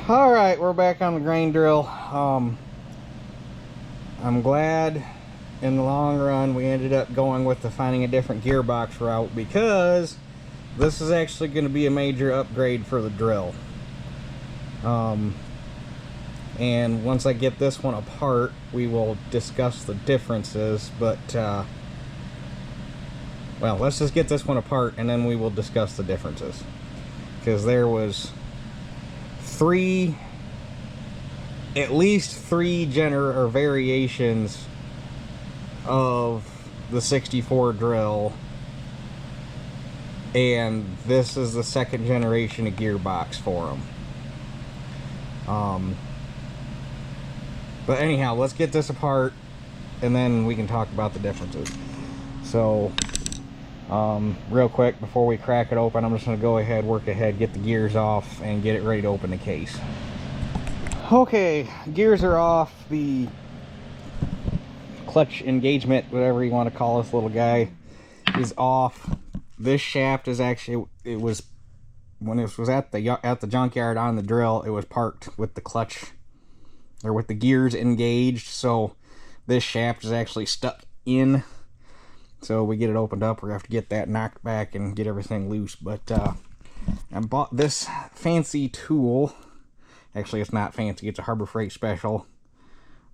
All right, we're back on the grain drill. I'm glad in the long run we ended up going with finding a different gearbox route, because this is actually going to be a major upgrade for the drill. And once I get this one apart, we will discuss the differences, but well, let's just get this one apart and then we will discuss the differences, because there was at least three variations of the 64 drill, and this is the second generation of gearbox for them. But anyhow, let's get this apart and then we can talk about the differences. So real quick before we crack it open, I'm just going to go ahead, work ahead, get the gears off and get it ready to open the case. Okay, gears are off. The clutch engagement, whatever you want to call this little guy, is off. This shaft is actually, it was, when it was at the junkyard on the drill, it was parked with the clutch, or with the gears engaged, so this shaft is actually stuck in. So we get it opened up, we're gonna have to get that knocked back and get everything loose. But I bought this fancy tool. Actually, it's not fancy, it's a Harbor Freight special.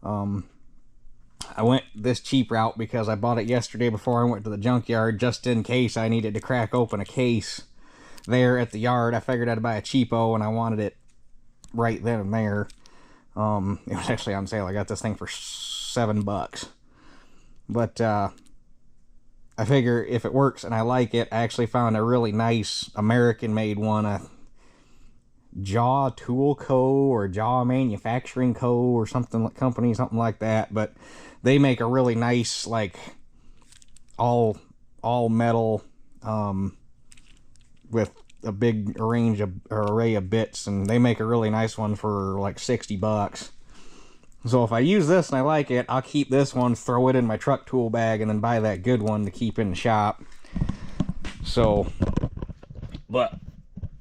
I went this cheap route because I bought it yesterday before I went to the junkyard, just in case I needed to crack open a case there at the yard. I figured I'd buy a cheapo, and I wanted it right then and there. It was actually on sale. I got this thing for $7. But I figure if it works and I like it, I actually found a really nice American-made one, a Jaw Tool Co. or Jaw Manufacturing Co. or something like company, something like that. But they make a really nice, like, all metal, with a big array of bits, and they make a really nice one for like $60. So if I use this and I like it, I'll keep this one, throw it in my truck tool bag, and then buy that good one to keep in the shop. So, but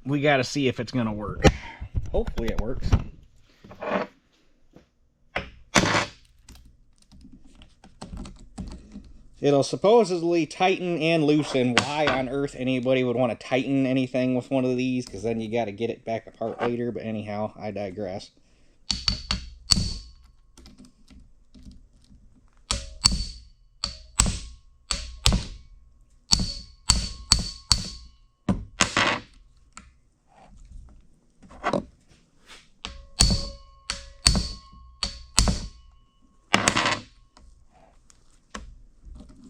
we got to see if it's gonna work. Hopefully it works. It'll supposedly tighten and loosen. Why on earth anybody would want to tighten anything with one of these? Because then you got to get it back apart later. But anyhow, I digress.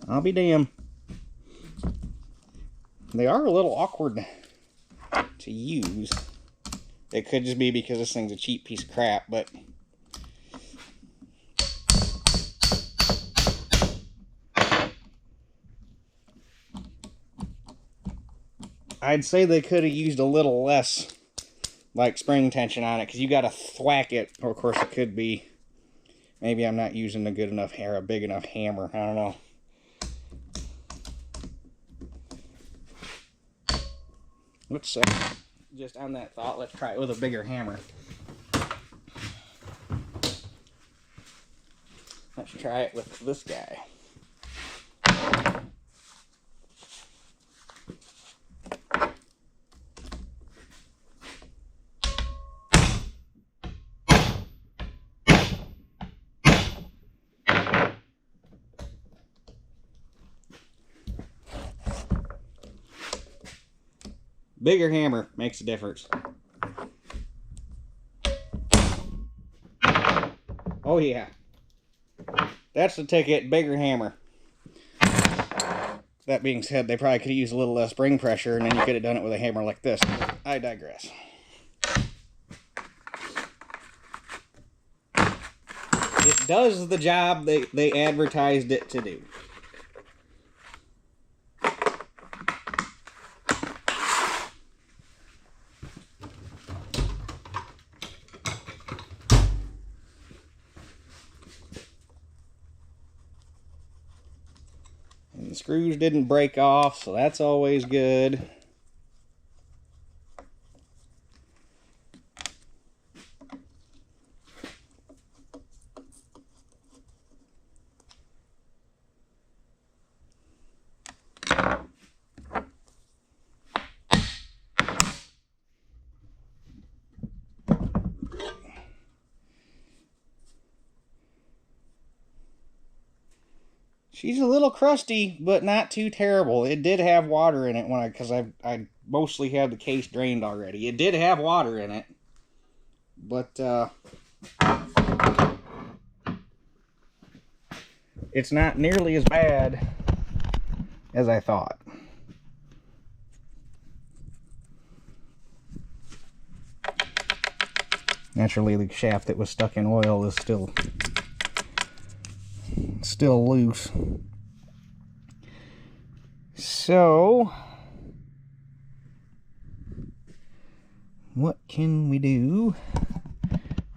I'll be damned. They are a little awkward to use. It could just be because this thing's a cheap piece of crap, but I'd say they could have used a little less, like, spring tension on it, because you got to thwack it. Or of course it could be, maybe I'm not using a good enough a big enough hammer. I don't know. Let's just on that thought, let's try it with a bigger hammer. Let's try it with this guy. Bigger hammer makes a difference. Oh yeah. That's the ticket, bigger hammer. That being said, they probably could have used a little less spring pressure, and then you could have done it with a hammer like this. I digress. It does the job they advertised it to do. And the screws didn't break off, so that's always good. She's a little crusty, but not too terrible. It did have water in it when because I mostly had the case drained already. It did have water in it, but it's not nearly as bad as I thought. Naturally, the shaft that was stuck in oil is still loose. So, what can we do?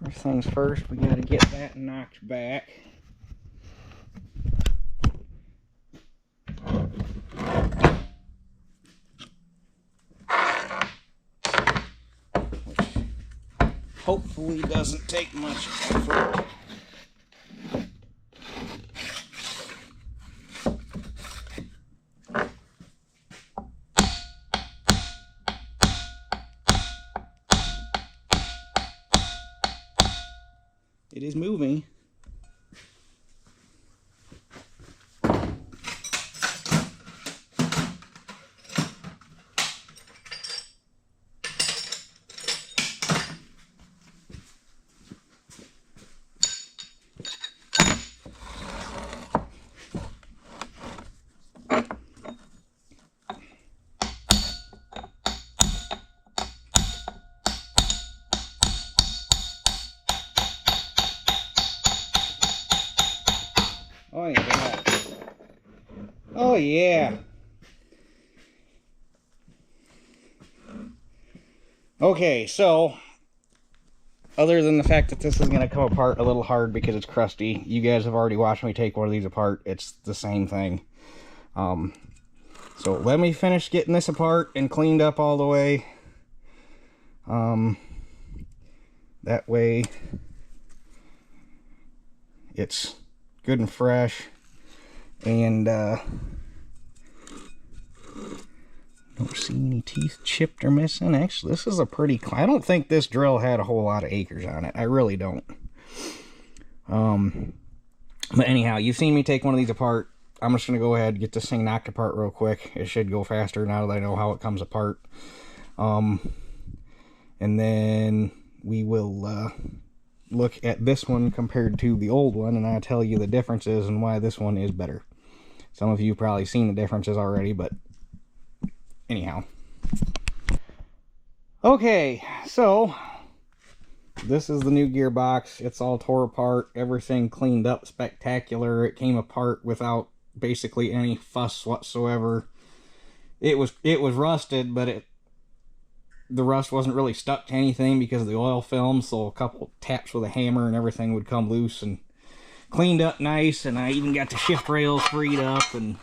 First things first, we gotta get that knocked back. Which hopefully doesn't take much effort. It is moving. Oh yeah. Oh yeah. Okay, so other than the fact that this is going to come apart a little hard because it's crusty, you guys have already watched me take one of these apart. It's the same thing. So let me finish getting this apart and cleaned up all the way. That way it's good and fresh, and don't see any teeth chipped or missing. Actually, this is a pretty I don't think this drill had a whole lot of acres on it. I really don't. But anyhow, you've seen me take one of these apart. I'm just gonna go ahead and get this thing knocked apart real quick. It should go faster now that I know how it comes apart. And then we will look at this one compared to the old one, and I'll tell you the differences and why this one is better. Some of you have probably seen the differences already, but anyhow. Okay, so this is the new gearbox. It's all tore apart, everything cleaned up spectacular. It came apart without basically any fuss whatsoever. It was rusted, but the rust wasn't really stuck to anything because of the oil film, so a couple taps with a hammer and everything would come loose and cleaned up nice. And I even got the shift rails freed up, and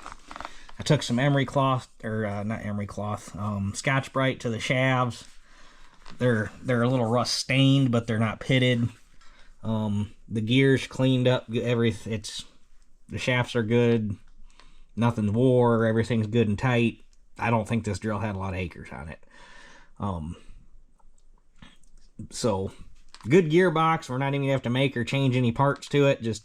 I took some emery cloth, or not emery cloth, Scotch-Brite to the shafts. They're a little rust stained, but they're not pitted. The gears cleaned up, everything. The shafts are good, nothing's wore, everything's good and tight. I don't think this drill had a lot of acres on it. So good gearbox. We're not even gonna have to make or change any parts to it. Just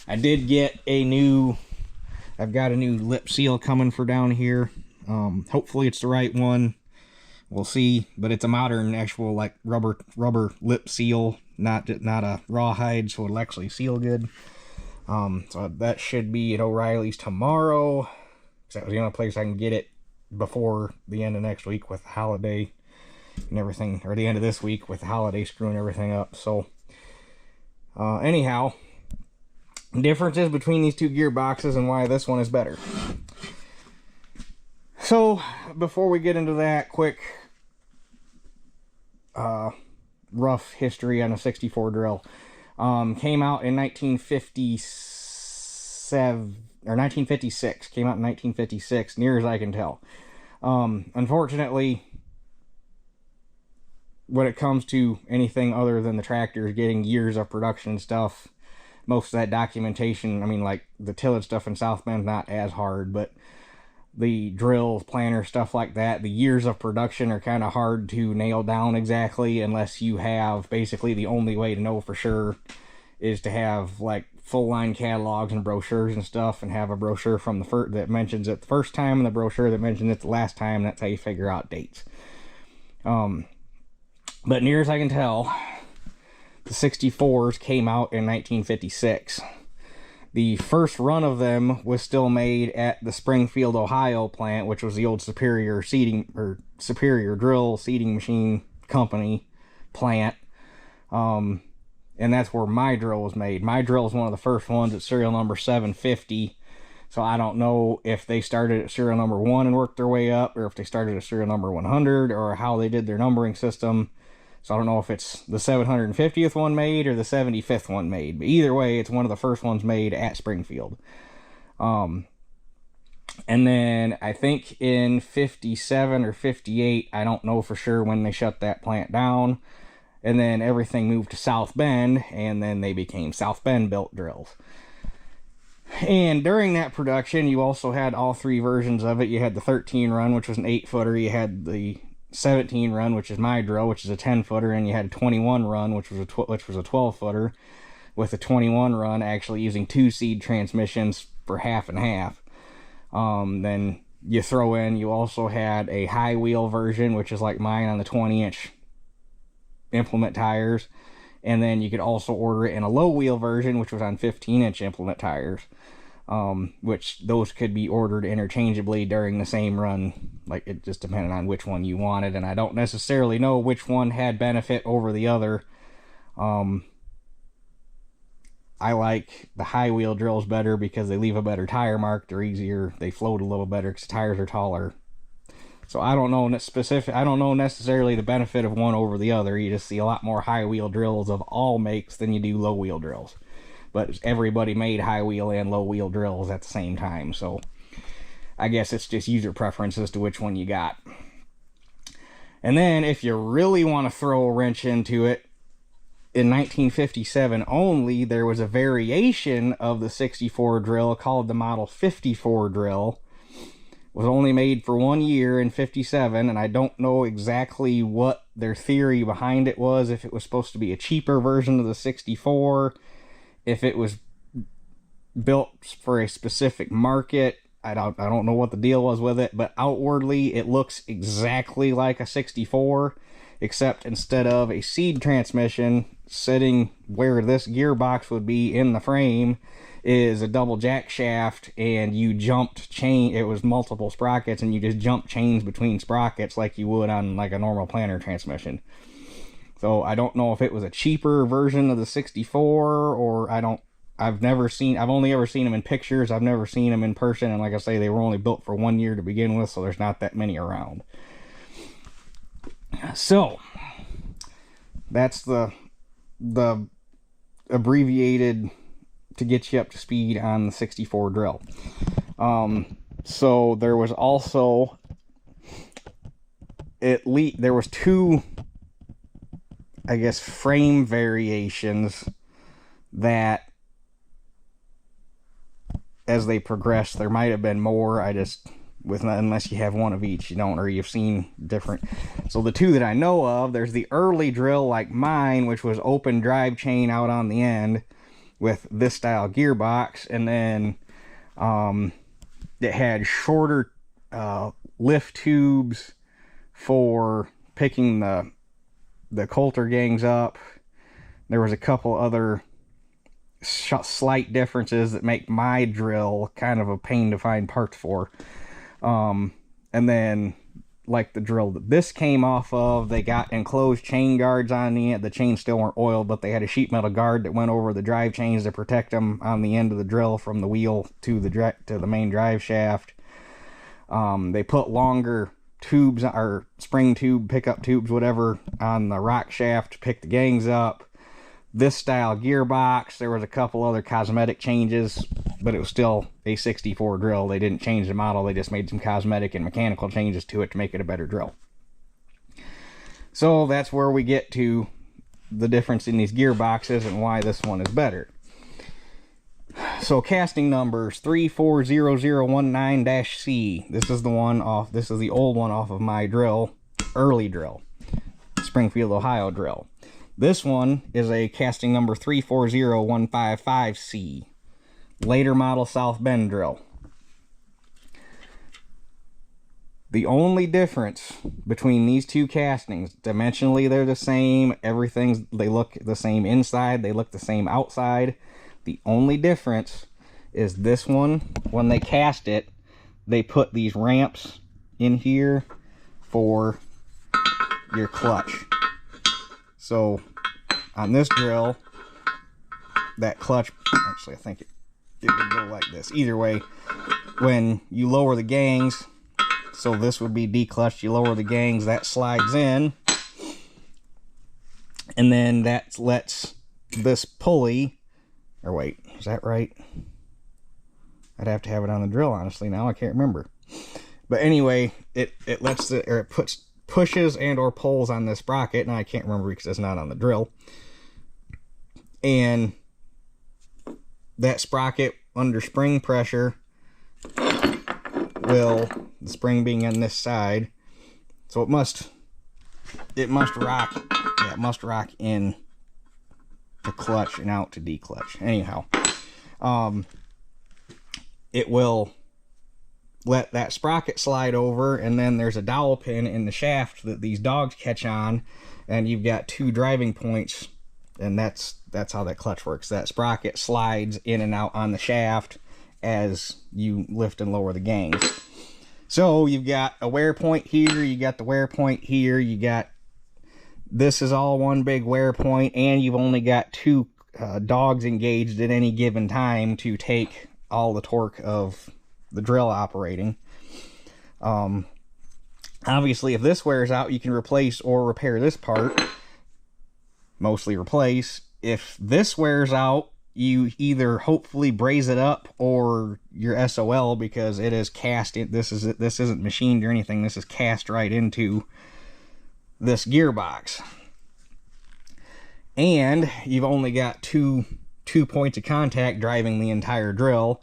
I did get I've got a new lip seal coming for down here. Hopefully it's the right one. We'll see, but it's a modern actual like rubber lip seal, not a rawhide, so it'll actually seal good. So that should be at O'Reilly's tomorrow. That was the only place I can get it before the end of next week with the holiday and everything, or the end of this week with the holiday screwing everything up. So anyhow, differences between these two gearboxes and why this one is better. So before we get into that, quick rough history on a 64 drill. Came out in 1957 or 1956. Came out in 1956, near as I can tell. Unfortunately, when it comes to anything other than the tractors getting years of production stuff, most of that documentation, I mean, like the tillage stuff in South Bend's not as hard, but the drill, planter, stuff like that, the years of production are kind of hard to nail down exactly, unless you have basically the only way to know for sure is to have like full line catalogs and brochures and stuff, and have a brochure from the first that mentions it the first time and the brochure that mentions it the last time. That's how you figure out dates. But near as I can tell, the 64s came out in 1956. The first run of them was still made at the Springfield, Ohio plant, which was the old Superior Drill Seeding Machine Company plant. And that's where my drill was made. My drill is one of the first ones at serial number 750. So I don't know if they started at serial number 1 and worked their way up, or if they started at serial number 100, or how they did their numbering system. So I don't know if it's the 750th one made or the 75th one made. But either way, it's one of the first ones made at Springfield. And then I think in 57 or 58, I don't know for sure when they shut that plant down. And then everything moved to South Bend, and then they became South Bend built drills. And during that production, you also had all three versions of it. You had the 13 run, which was an 8-footer. You had the 17 run, which is my drill, which is a 10-footer, and you had a 21 run, which was a 12-footer, with a 21 run actually using 2-seed transmissions for half and half. Then you throw in, you also had a high wheel version, which is like mine on the 20-inch implement tires, and then you could also order it in a low wheel version, which was on 15-inch implement tires. Which those could be ordered interchangeably during the same run, like it just depended on which one you wanted, and I don't necessarily know which one had benefit over the other. I like the high wheel drills better because they leave a better tire mark, they're easier, they float a little better because the tires are taller. So I don't know necessarily the benefit of one over the other. You just see a lot more high wheel drills of all makes than you do low wheel drills. But everybody made high wheel and low wheel drills at the same time, so I guess it's just user preference as to which one you got. And then if you really want to throw a wrench into it, in 1957 only, there was a variation of the 64 drill called the Model 54 drill. It was only made for 1 year in 57, and I don't know exactly what their theory behind it was, if it was supposed to be a cheaper version of the 64, if it was built for a specific market. I don't know what the deal was with it, but outwardly it looks exactly like a 64, except instead of a seed transmission sitting where this gearbox would be in the frame is a double jack shaft, and you jumped chain. It was multiple sprockets, and you just jumped chains between sprockets like you would on like a normal planter transmission. So I don't know if it was a cheaper version of the 64, or I've only ever seen them in pictures. I've never seen them in person, and like I say, they were only built for 1 year to begin with, so there's not that many around. So that's the abbreviated to get you up to speed on the 64 drill. So there was also there was two, I guess, frame variations that as they progressed, there might have been more. Unless you have one of each, you don't, or you've seen different. So the two that I know of, there's the early drill like mine, which was open drive chain out on the end with this style gearbox, and then it had shorter lift tubes for picking the coulter gangs up. There was a couple other slight differences that make my drill kind of a pain to find parts for. And then, like the drill that this came off of, they got enclosed chain guards on the end. The chains still weren't oiled, but they had a sheet metal guard that went over the drive chains to protect them on the end of the drill from the wheel to the main drive shaft. They put longer tubes, or spring tube, pickup tubes, whatever, on the rock shaft to pick the gangs up. This style gearbox, there was a couple other cosmetic changes, but it was still a 64 drill. They didn't change the model, they just made some cosmetic and mechanical changes to it to make it a better drill. So that's where we get to the difference in these gearboxes and why this one is better. So casting numbers 340019-C. This is the old one off of my drill, early drill, Springfield, Ohio drill. This one is a casting number 340155C. Later model South Bend drill. The only difference between these two castings, dimensionally they're the same, they look the same inside, they look the same outside. The only difference is this one, when they cast it, they put these ramps in here for your clutch. So on this drill, that clutch, actually I think it would go like this. Either way, when you lower the gangs, so this would be declutched, you lower the gangs, that slides in, and then that lets this pulley, or wait, is that right? I'd have to have it on the drill, honestly, now I can't remember. But anyway, it lets it, or it pushes and or pulls on this sprocket, and I can't remember because it's not on the drill. And that sprocket under spring pressure will, the spring being on this side, so it must rock, yeah, it must rock in to clutch and out to declutch. Anyhow, it will let that sprocket slide over, and then there's a dowel pin in the shaft that these dogs catch on, and you've got two driving points, and that's how that clutch works. That sprocket slides in and out on the shaft as you lift and lower the gangs. So you've got a wear point here, you got the wear point here, you got, this is all one big wear point, and you've only got two dogs engaged at any given time to take all the torque of the drill operating. Obviously, if this wears out, you can replace or repair this part. Mostly replace. If this wears out, you either hopefully braze it up or your SOL, because it is cast in, this isn't machined or anything, this is cast right into this gearbox. And you've only got two points of contact driving the entire drill,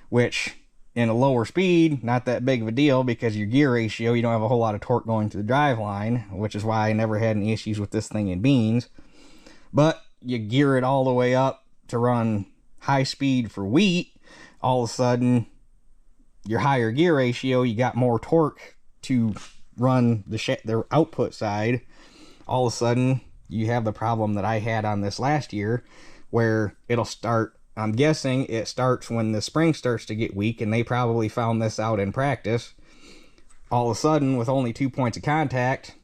which in a lower speed, not that big of a deal, because your gear ratio, you don't have a whole lot of torque going to the drive line, which is why I never had any issues with this thing in beans. But you gear it all the way up to run high speed for wheat, all of a sudden your higher gear ratio, you got more torque to run the output side. All of a sudden you have the problem that I had on this last year, where it'll start, I'm guessing it starts when the spring starts to get weak, and they probably found this out in practice. All of a sudden, with only 2 points of contact,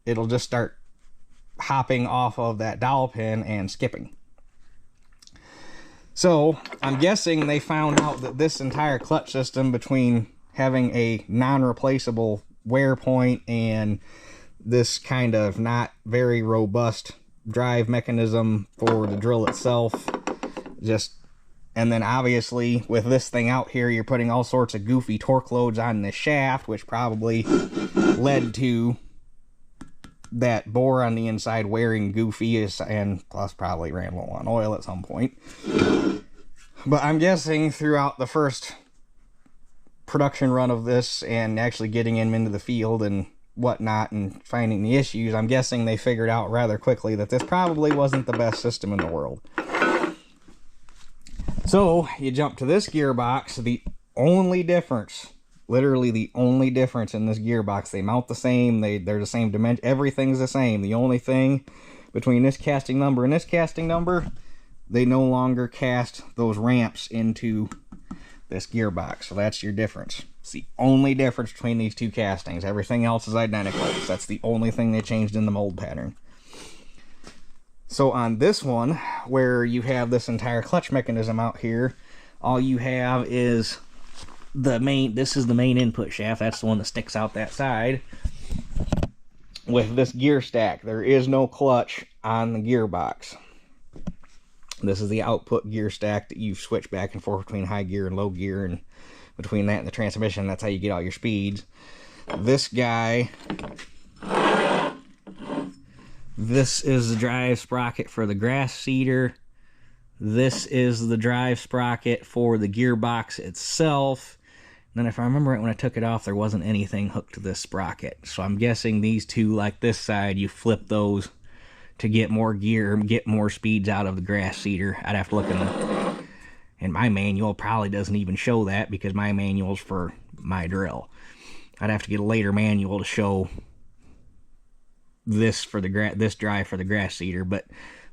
it'll just start hopping off of that dowel pin and skipping. So I'm guessing they found out that this entire clutch system, between having a non-replaceable wear point and this kind of not very robust drive mechanism for the drill itself, and then obviously with this thing out here, you're putting all sorts of goofy torque loads on the shaft, which probably led to that bore on the inside wearing goofy, and plus probably ran low on oil at some point. But I'm guessing throughout the first production run of this and actually getting him into the field and whatnot and finding the issues, I'm guessing they figured out rather quickly that this probably wasn't the best system in the world. So you jump to this gearbox. The only difference, literally the only difference in this gearbox, they mount the same, they're the same dimension, everything's the same. The only thing between this casting number and this casting number, they no longer cast those ramps into this gearbox. So that's your difference. It's the only difference between these two castings. Everything else is identical. So that's the only thing they changed in the mold pattern. So on this one, where you have this entire clutch mechanism out here, all you have is the main, this is the main input shaft. That's the one that sticks out that side. With this gear stack, there is no clutch on the gearbox. This is the output gear stack that you switch back and forth between high gear and low gear, and between that and the transmission, that's how you get all your speeds. This guy, this is the drive sprocket for the grass seeder. This is the drive sprocket for the gearbox itself. And then if I remember right, when I took it off, there wasn't anything hooked to this sprocket. So I'm guessing these two, like this side, you flip those to get more gear, get more speeds out of the grass seeder. I'd have to look in my manual. Probably doesn't even show that because my manual's for my drill. I'd have to get a later manual to show this for this drive for the grass seeder. But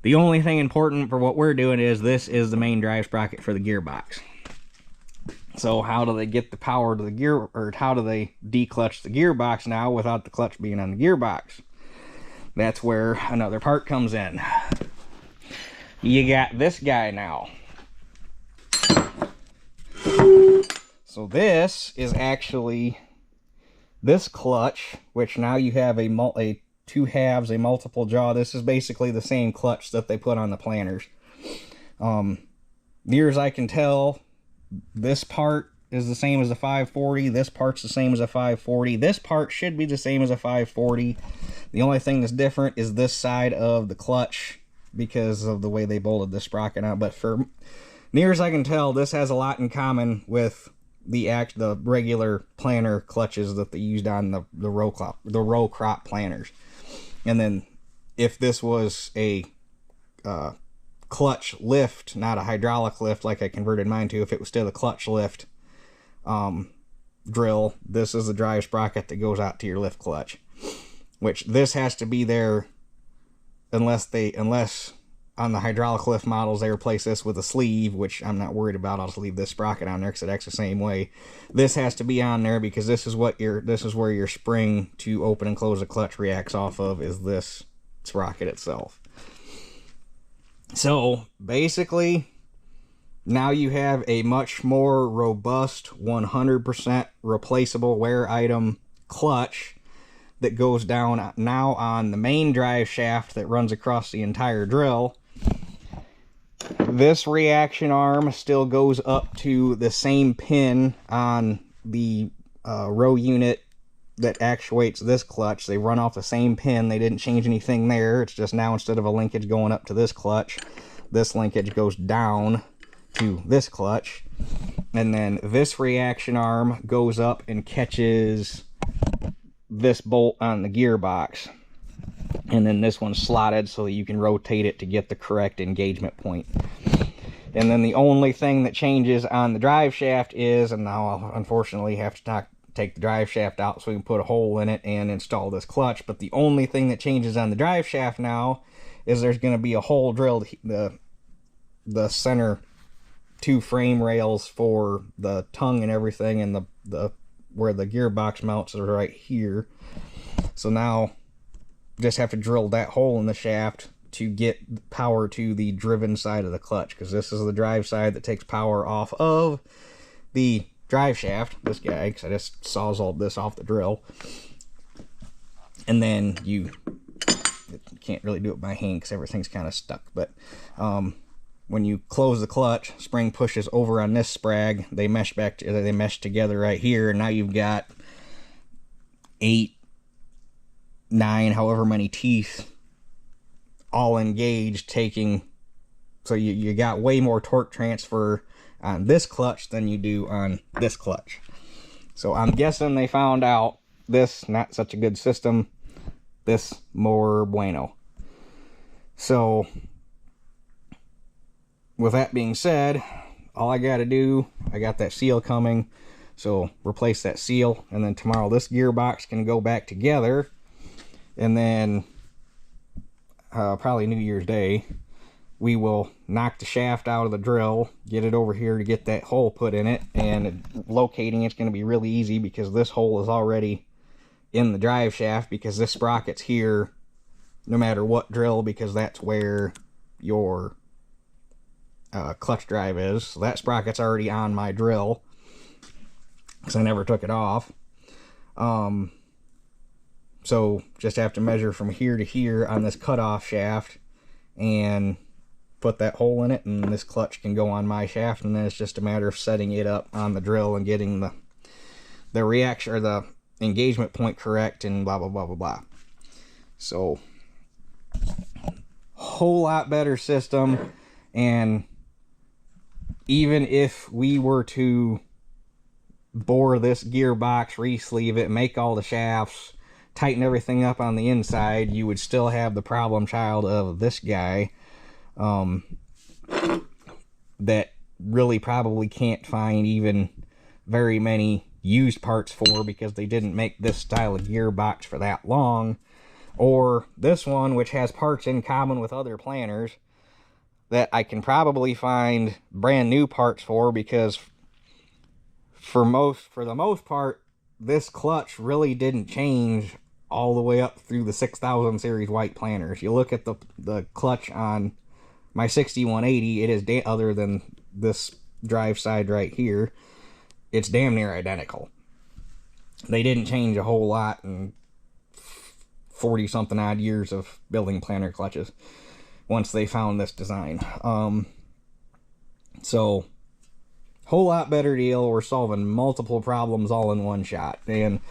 the only thing important for what we're doing is this is the main drive sprocket for the gearbox. So how do they get the power to the gear, or how do they declutch the gearbox now without the clutch being on the gearbox? That's where another part comes in. You got this guy now. So this is actually this clutch, which now you have a two halves, a multiple jaw. This is basically the same clutch that they put on the planters. Near as I can tell, this part is the same as a 540. This part's the same as a 540. This part should be the same as a 540. The only thing that's different is this side of the clutch because of the way they bolted this sprocket out. But for near as I can tell, this has a lot in common with the regular planter clutches that they used on the row crop planters. And then if this was a clutch lift, not a hydraulic lift like I converted mine to, if it was still a clutch lift drill, this is the drive sprocket that goes out to your lift clutch, which this has to be there unless on the hydraulic lift models they replace this with a sleeve, which I'm not worried about. I'll just leave this sprocket on there because it acts the same way. This has to be on there because this is where your spring to open and close the clutch reacts off of, is this sprocket itself. So basically, now you have a much more robust, 100% replaceable wear item clutch that goes down now on the main drive shaft that runs across the entire drill. This reaction arm still goes up to the same pin on the row unit that actuates this clutch. They run off the same pin. They didn't change anything there. It's just now instead of a linkage going up to this clutch, this linkage goes down to this clutch. And then this reaction arm goes up and catches this bolt on the gearbox. And then this one's slotted so that you can rotate it to get the correct engagement point. And then the only thing that changes on the drive shaft is, and now I'll unfortunately have to take the drive shaft out so we can put a hole in it and install this clutch. But the only thing that changes on the drive shaft now is there's going to be a hole drilled, the center two frame rails for the tongue and everything, and the where the gearbox mounts are right here. So now just have to drill that hole in the shaft to get power to the driven side of the clutch, because this is the drive side that takes power off of the drive shaft, this guy, because I just sawzalled this off the drill. And then you can't really do it by hand because everything's kind of stuck, but when you close the clutch, spring pushes over on this sprag, they mesh together right here, and now you've got 8, 9, however many teeth all engaged, taking, so you got way more torque transfer on this clutch than you do on this clutch. So I'm guessing they found out this not such a good system, this more bueno. So with that being said, all I got to do, I got that seal coming, so replace that seal, and then tomorrow this gearbox can go back together, and then probably New Year's Day we will knock the shaft out of the drill, get it over here to get that hole put in it, and locating it's going to be really easy because this hole is already in the drive shaft, because this sprocket's here no matter what drill, because that's where your clutch drive is. So that sprocket's already on my drill because I never took it off. So just have to measure from here to here on this cutoff shaft and put that hole in it, and this clutch can go on my shaft, and then it's just a matter of setting it up on the drill and getting the reaction or the engagement point correct, and blah blah blah blah blah. So whole lot better system. And even if we were to bore this gearbox, re-sleeve it, make all the shafts, tighten everything up on the inside, you would still have the problem child of this guy, that really probably can't find even very many used parts for, because they didn't make this style of gearbox for that long. Or this one, which has parts in common with other planners that I can probably find brand new parts for, because for the most part, this clutch really didn't change all the way up through the 6000 series white planners. You look at the clutch on my 6180, it is other than this drive side right here, it's damn near identical. They didn't change a whole lot in 40 something odd years of building planner clutches once they found this design. So whole lot better deal. We're solving multiple problems all in one shot. And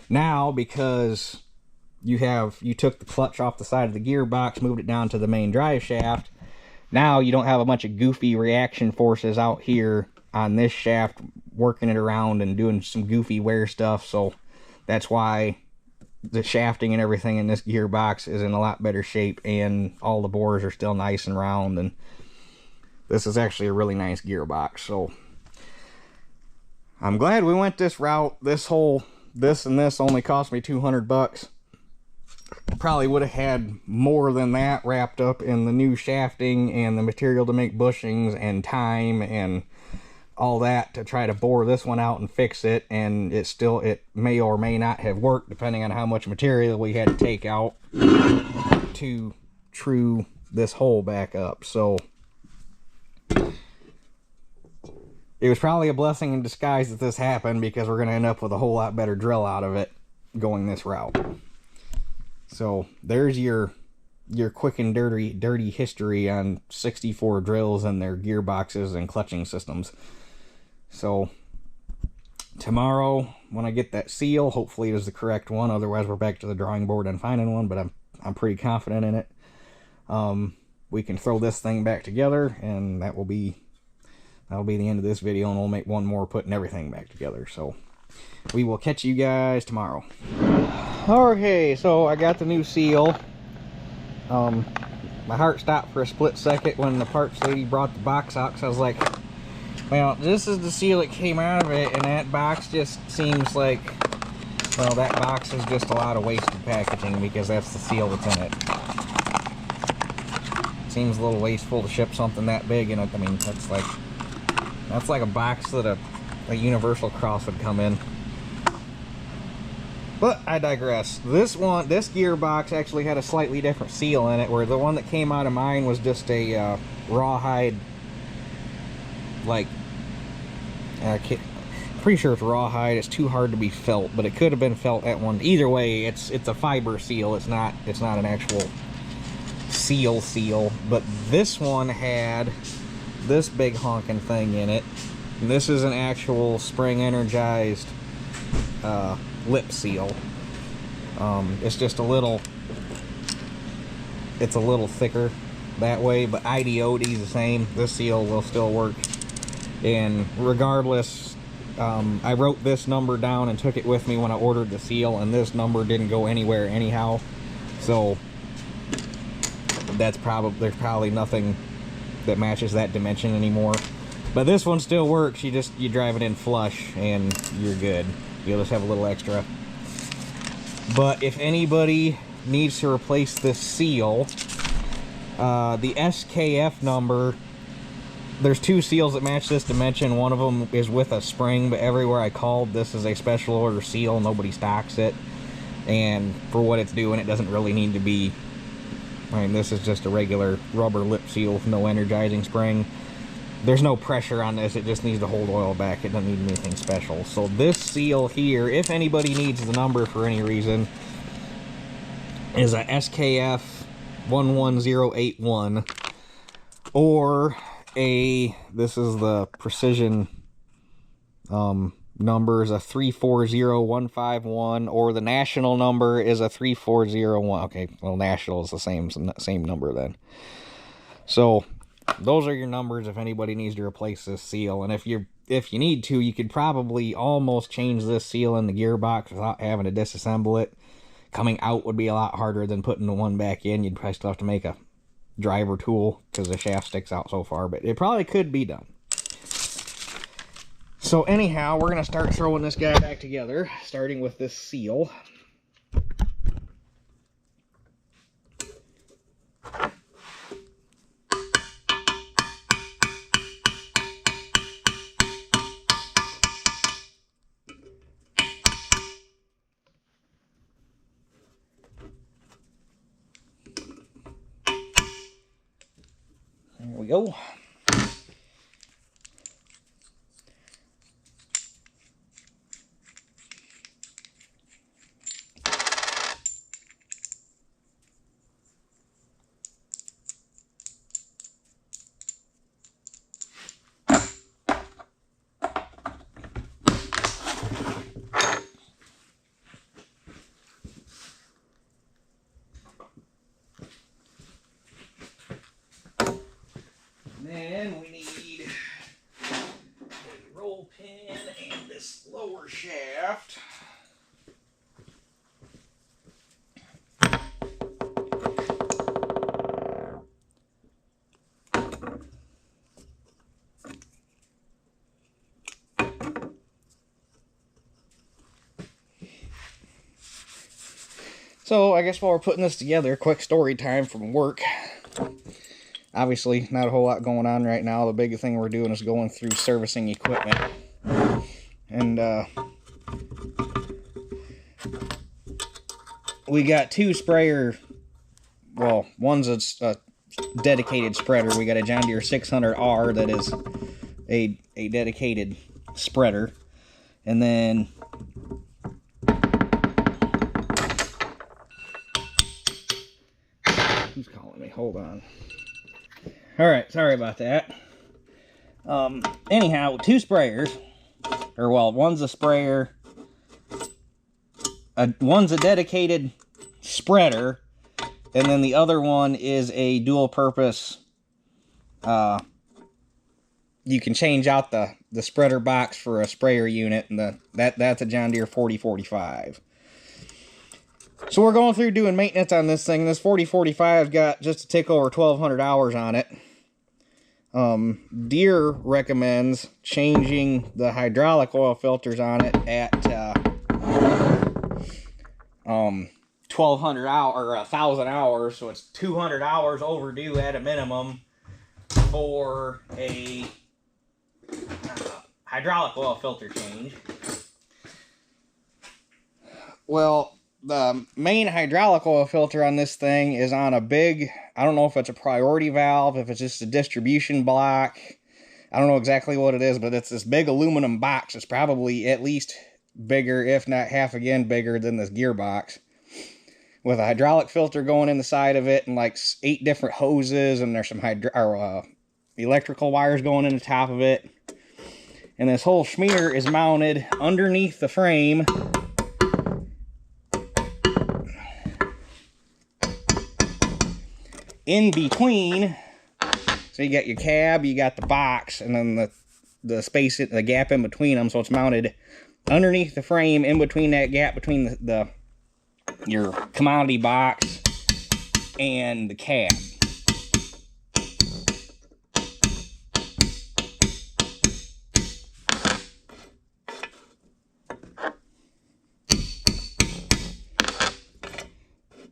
now, because you took the clutch off the side of the gearbox, moved it down to the main drive shaft, now you don't have a bunch of goofy reaction forces out here on this shaft working it around and doing some goofy wear stuff. So that's why the shafting and everything in this gearbox is in a lot better shape, and all the bores are still nice and round, and this is actually a really nice gearbox. So I'm glad we went this route. This and this only cost me $200. Probably would have had more than that wrapped up in the new shafting and the material to make bushings and time and all that to try to bore this one out and fix it, and it may or may not have worked depending on how much material we had to take out to true this hole back up. So it was probably a blessing in disguise that this happened, because we're going to end up with a whole lot better drill out of it going this route. So there's your quick and dirty history on 64 drills and their gearboxes and clutching systems. So tomorrow, when I get that seal, hopefully it is the correct one. Otherwise, we're back to the drawing board and finding one, but I'm pretty confident in it. We can throw this thing back together, and that'll be the end of this video, and we'll make one more putting everything back together. So we will catch you guys tomorrow. Okay, so I got the new seal. My heart stopped for a split second when the parts lady brought the box out, because I was like, well, this is the seal that came out of it, and that box just seems like, well, that box is just a lot of wasted packaging, because that's the seal that's in it. Seems a little wasteful to ship something that big in it. I mean, that's like a box that a Universal Cross would come in. But I digress. This gearbox actually had a slightly different seal in it, where the one that came out of mine was just a rawhide, like, pretty sure it's rawhide. It's too hard to be felt, but it could have been felt at one. Either way, it's a fiber seal. It's not an actual seal. But this one had this big honking thing in it. And this is an actual spring energized lip seal. It's just a little thicker that way, but IDOD is the same. This seal will still work, and regardless, I wrote this number down and took it with me when I ordered the seal, and this number didn't go anywhere anyhow, so there's probably nothing that matches that dimension anymore. But this one still works. You drive it in flush and you're good. You'll just have a little extra. But if anybody needs to replace this seal, the SKF number, there's two seals that match this dimension. One of them is with a spring, but everywhere I called, this is a special order seal. Nobody stocks it, and for what it's doing, it doesn't really need to be. I mean, this is just a regular rubber lip seal with no energizing spring. There's no pressure on this. It just needs to hold oil back. It doesn't need anything special. So this seal here, if anybody needs the number for any reason, is a SKF 11081, or this is the precision number is a 340151, or the national number is a 3401. Okay, well, national is the same number then. So those are your numbers if anybody needs to replace this seal. And if you need to, you could probably almost change this seal in the gearbox without having to disassemble it, coming out would be a lot harder than putting the one back in. You'd probably still have to make a driver tool because the shaft sticks out so far, but it probably could be done. So anyhow, we're going to start throwing this guy back together, starting with this seal. There we go. Then we need a roll pin and this lower shaft. So I guess while we're putting this together, quick story time from work. Obviously, not a whole lot going on right now. The big thing we're doing is going through servicing equipment. And we got two sprayer, well, one's a dedicated spreader. We got a John Deere 600R that is a dedicated spreader. And then who's calling me? Hold on. Alright, sorry about that. Anyhow, two sprayers, or well, one's a sprayer, one's a dedicated spreader, and then the other one is a dual purpose. You can change out the spreader box for a sprayer unit, and that's a John Deere 4045. So we're going through doing maintenance on this thing. This 4045's got just a tick over 1,200 hours on it. Deere recommends changing the hydraulic oil filters on it at 1,200 hours or 1,000 hours, so it's 200 hours overdue at a minimum for a hydraulic oil filter change. Well, the main hydraulic oil filter on this thing is on a big, I don't know if it's a priority valve, if it's just a distribution block. I don't know exactly what it is, but it's this big aluminum box. It's probably at least bigger, if not half again bigger than this gearbox, with a hydraulic filter going in the side of it and like 8 different hoses, and there's some electrical wires going in the top of it. And this whole schmear is mounted underneath the frame. In between, so you got your cab, you got the box, and then the space, the gap in between them, so it's mounted underneath the frame, in between that gap between your commodity box and the cab.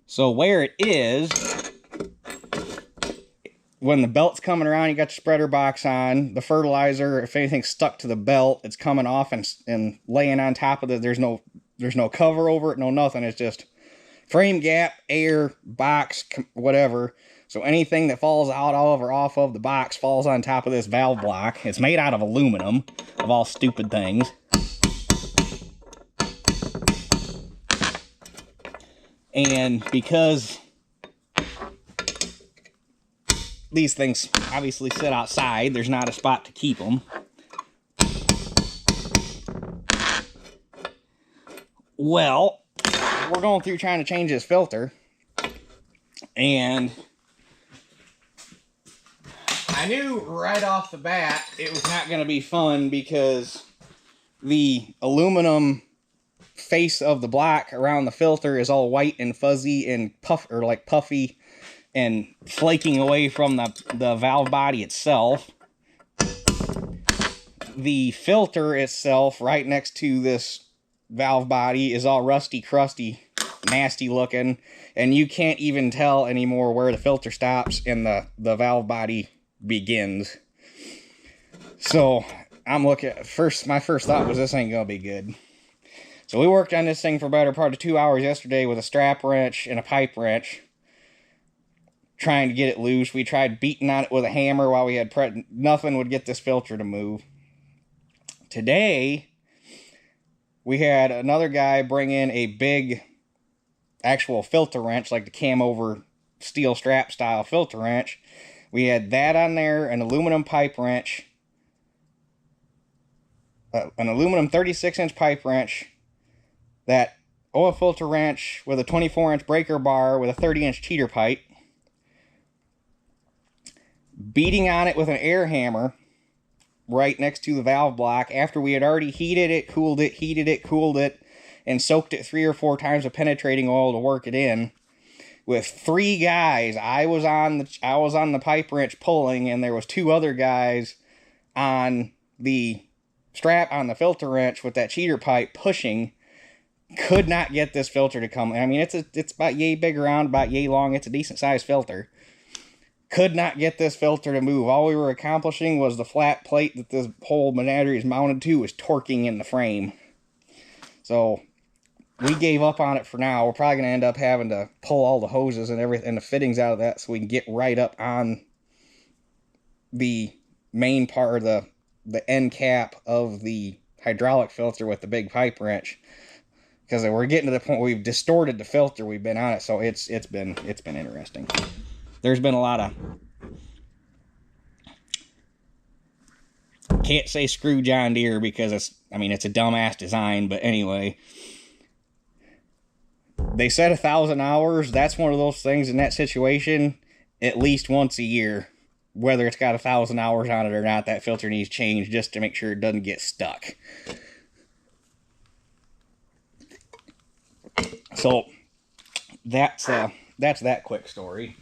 So where it is, when the belt's coming around, you got the spreader box on, the fertilizer, if anything's stuck to the belt, it's coming off and laying on top of it. There's no cover over it, no nothing. It's just frame gap, air, box, whatever. So anything that falls out of or off of the box falls on top of this valve block. It's made out of aluminum, of all stupid things. And because these things obviously sit outside, there's not a spot to keep them. Well, we're going through trying to change this filter, and I knew right off the bat it was not going to be fun because the aluminum face of the block around the filter is all white and fuzzy and puffy and flaking away from the valve body itself. The filter itself, right next to this valve body, is all rusty, crusty, nasty looking, and you can't even tell anymore where the filter stops and the valve body begins. So I'm looking, my first thought was, this ain't gonna be good. So we worked on this thing for a better part of 2 hours yesterday with a strap wrench and a pipe wrench, trying to get it loose. We tried beating on it with a hammer while we had nothing would get this filter to move. Today, we had another guy bring in a big actual filter wrench, like the cam over steel strap style filter wrench. We had that on there, an aluminum pipe wrench, an aluminum 36-inch pipe wrench, that oil filter wrench with a 24-inch breaker bar with a 30-inch cheater pipe, beating on it with an air hammer right next to the valve block after we had already heated it, cooled it, and soaked it 3 or 4 times with penetrating oil to work it in. With 3 guys, I was on the pipe wrench pulling, and there was 2 other guys on the strap on the filter wrench with that cheater pipe pushing. Could not get this filter to come. I mean, it's about yay big around, about yay long. It's a decent sized filter. Could not get this filter to move. All we were accomplishing was the flat plate that this whole menagerie is mounted to was torquing in the frame. So we gave up on it for now. We're probably going to end up having to pull all the hoses and everything and the fittings out of that so we can get right up on the main part of the end cap of the hydraulic filter with the big pipe wrench. Because we're getting to the point where we've distorted the filter. We've been on it, so it's been interesting. There's been a lot of, can't say screw John Deere because it's a dumbass design, but anyway. They said 1,000 hours. That's one of those things in that situation, at least once a year. Whether it's got 1,000 hours on it or not, that filter needs changed just to make sure it doesn't get stuck. So, that's that quick story.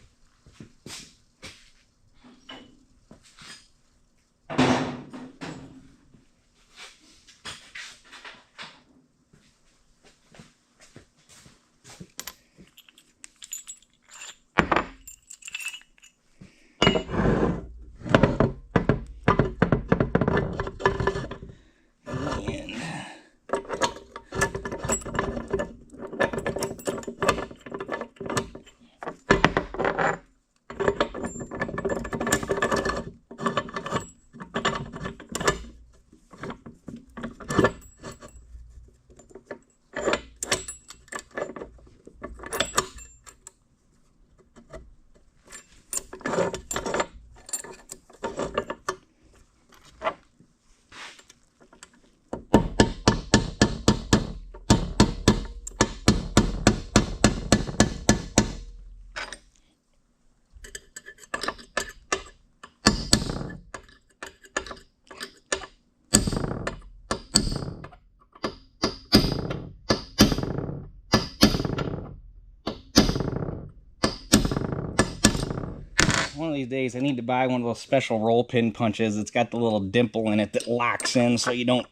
One of these days I need to buy one of those special roll pin punches. It's got the little dimple in it that locks in so you don't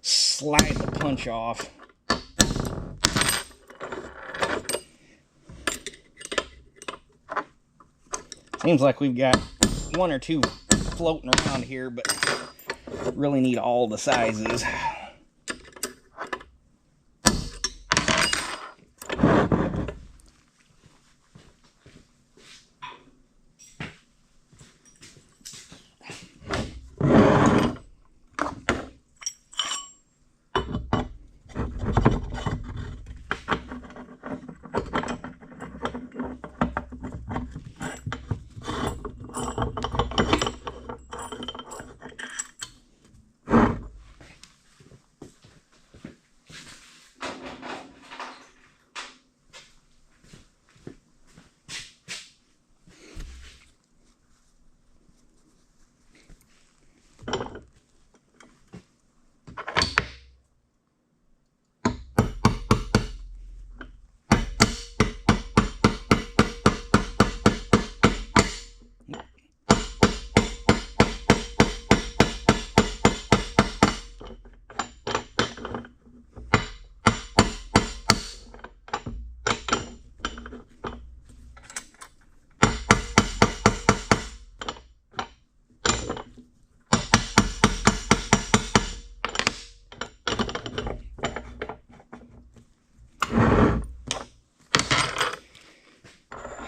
slide the punch off. Seems like we've got 1 or 2 floating around here, but really need all the sizes.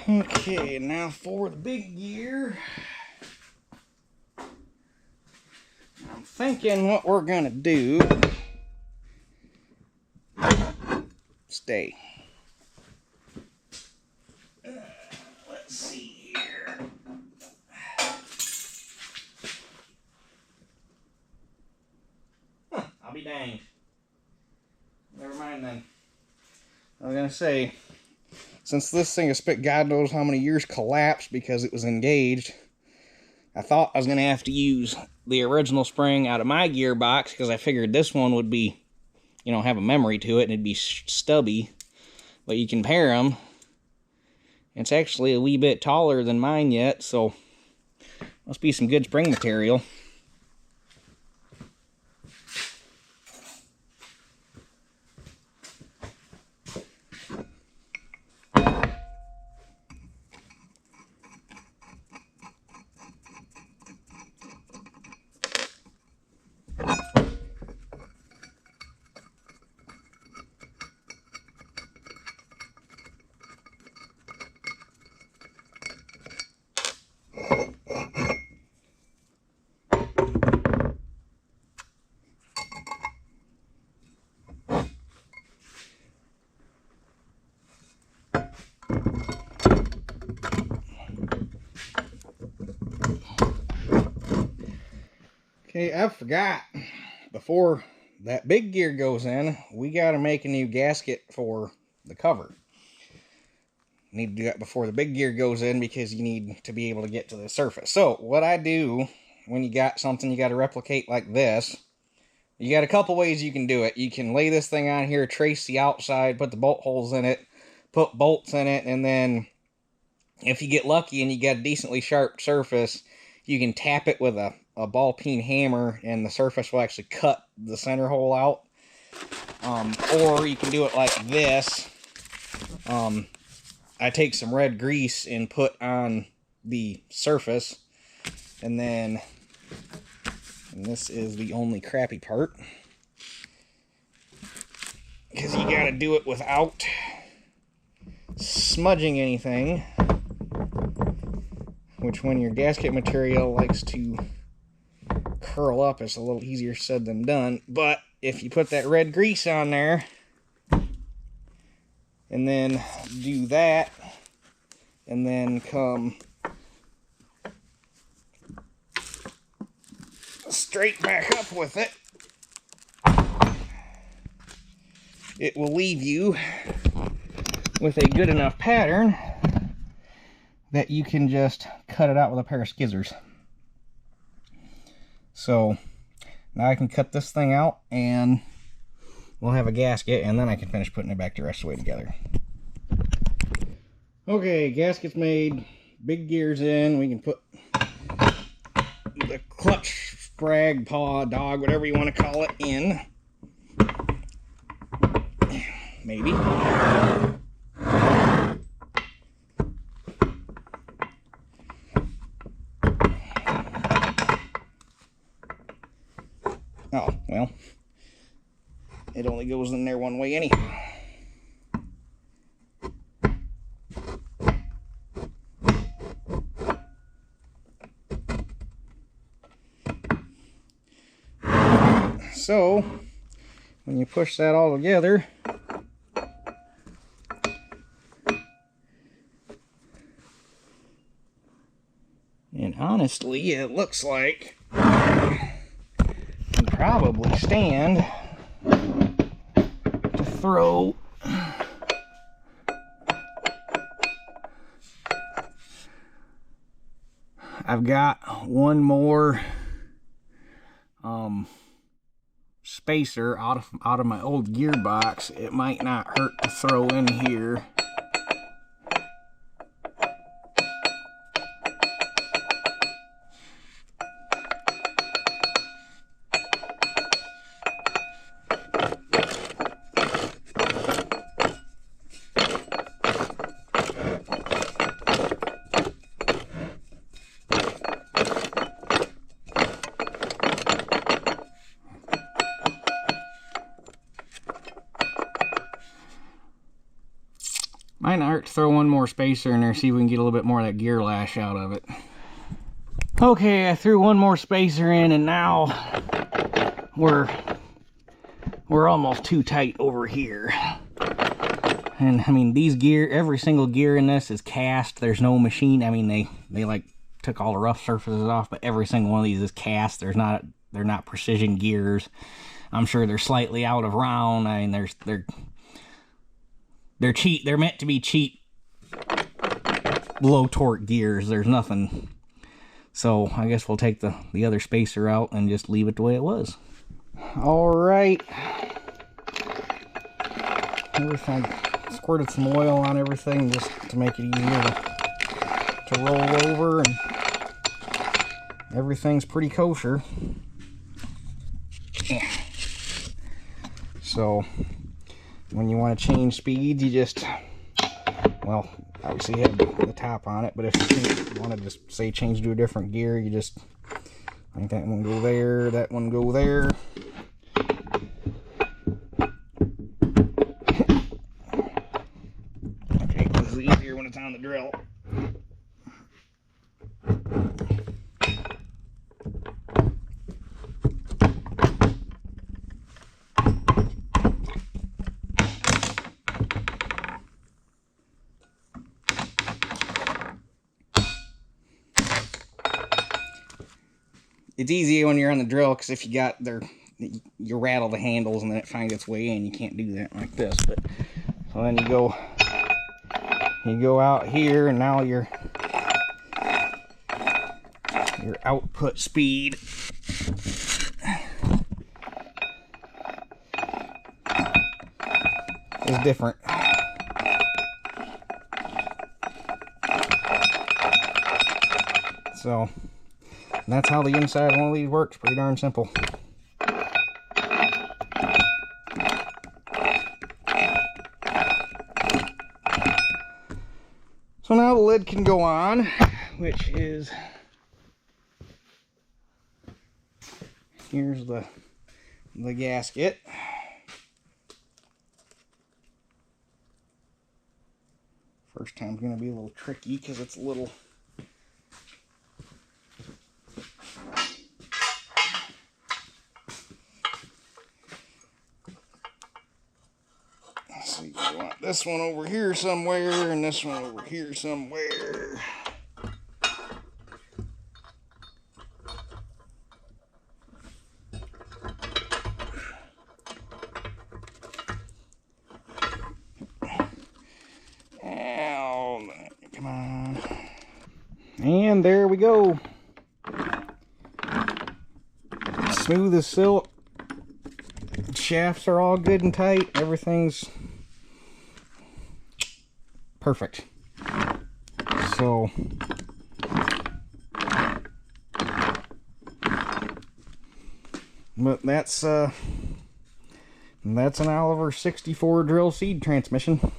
Okay, now for the big gear. I'm thinking what we're gonna do. Stay. Let's see here. I'll be danged. Never mind then. I was gonna say, since this thing has spent God knows how many years collapsed because it was engaged, I thought I was gonna have to use the original spring out of my gearbox because I figured this one would be, you know, have a memory to it and it'd be stubby. But you compare them, it's actually a wee bit taller than mine yet, so must be some good spring material. Okay, I forgot, before that big gear goes in, we got to make a new gasket for the cover. Need to do that before the big gear goes in because you need to be able to get to the surface. So what I do when you got something you got to replicate like this, you got a couple ways you can do it. You can lay this thing on here, trace the outside, put the bolt holes in it, put bolts in it, and then if you get lucky and you got a decently sharp surface, you can tap it with a ball peen hammer and the surface will actually cut the center hole out. Or you can do it like this. I take some red grease and put on the surface, and then, and this is the only crappy part, because you got to do it without smudging anything, which when your gasket material likes to curl up, it's a little easier said than done. But if you put that red grease on there and then do that and then come straight back up with it, it will leave you with a good enough pattern that you can just cut it out with a pair of scissors. So now I can cut this thing out and we'll have a gasket, and then I can finish putting it back the rest of the way together. Okay, gasket's made, big gear's in. We can put the clutch, sprag, paw, dog, whatever you want to call it, in. Maybe. Oh, well, it only goes in there one way anyhow. So, when you push that all together, and honestly, it looks like can probably stand to throw I've got one more spacer out of my old gearbox. It might not hurt to throw in here. Might not hurt to throw one more spacer in there, see if we can get a little bit more of that gear lash out of it. Okay, I threw one more spacer in, and now we're almost too tight over here. And I mean, these gear, every single gear in this is cast. There's no machine. I mean, they like took all the rough surfaces off, but every single one of these is cast. They're not precision gears. I'm sure they're slightly out of round. I mean, they're cheap. They're meant to be cheap, low torque gears. There's nothing. So I guess we'll take the other spacer out and just leave it the way it was. All right. Everything, squirted some oil on everything just to make it easier to roll over, and everything's pretty kosher. Yeah. So when you want to change speeds, you just, well, obviously you have the top on it, but if you want to just say change to a different gear, you just, I think that one go there, that one go there. Okay, this is easier when it's on the drill. It's easy when you're on the drill, because if you got you rattle the handles and then it finds its way in. You can't do that like this. But so then you go out here, and now your output speed is different. So that's how the inside of one of these works. Pretty darn simple. So now the lid can go on, which is, here's the gasket. First time's gonna be a little tricky because it's a little, let's see, you want this one over here somewhere and this one over here somewhere. Come on. And there we go. Smooth as silk. Shafts are all good and tight. Everything's perfect. So but that's an Oliver 64 drill seed transmission.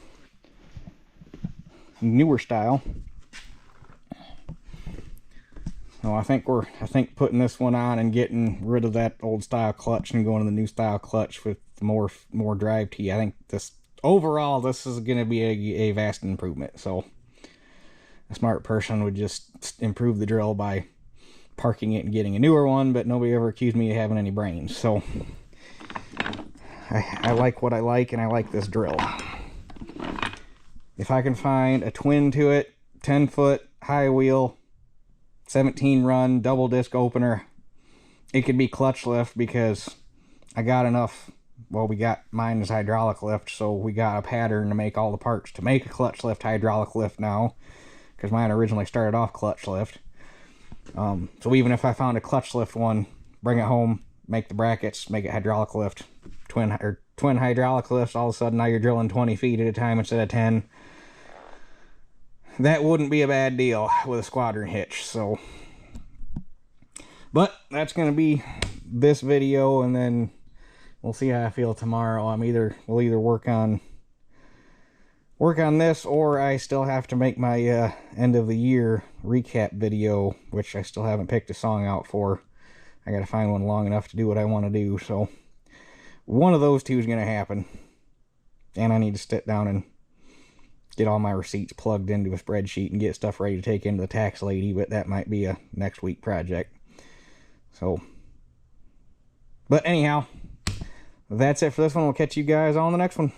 Newer style. So I think putting this one on and getting rid of that old style clutch and going to the new style clutch with more drive T, I think this overall this is going to be a vast improvement. So a smart person would just improve the drill by parking it and getting a newer one, but nobody ever accused me of having any brains. So I like what I like, and I like this drill. If I can find a twin to it, 10-foot high wheel, 17 run double disc opener, it could be clutch lift, because I got enough. Well, we got, mine is hydraulic lift, so we got a pattern to make all the parts to make a clutch lift hydraulic lift now, because mine originally started off clutch lift. So even if I found a clutch lift one, bring it home, make the brackets, make it hydraulic lift, twin hydraulic lifts, all of a sudden now you're drilling 20 feet at a time instead of 10. That wouldn't be a bad deal with a squadron hitch. So, but that's going to be this video, and then we'll see how I feel tomorrow. We'll either work on this, or I still have to make my end of the year recap video, which I still haven't picked a song out for. I got to find one long enough to do what I want to do. So one of those two is going to happen, and I need to sit down and get all my receipts plugged into a spreadsheet and get stuff ready to take into the tax lady, but that might be a next week project. So, but anyhow, that's it for this one. We'll catch you guys on the next one.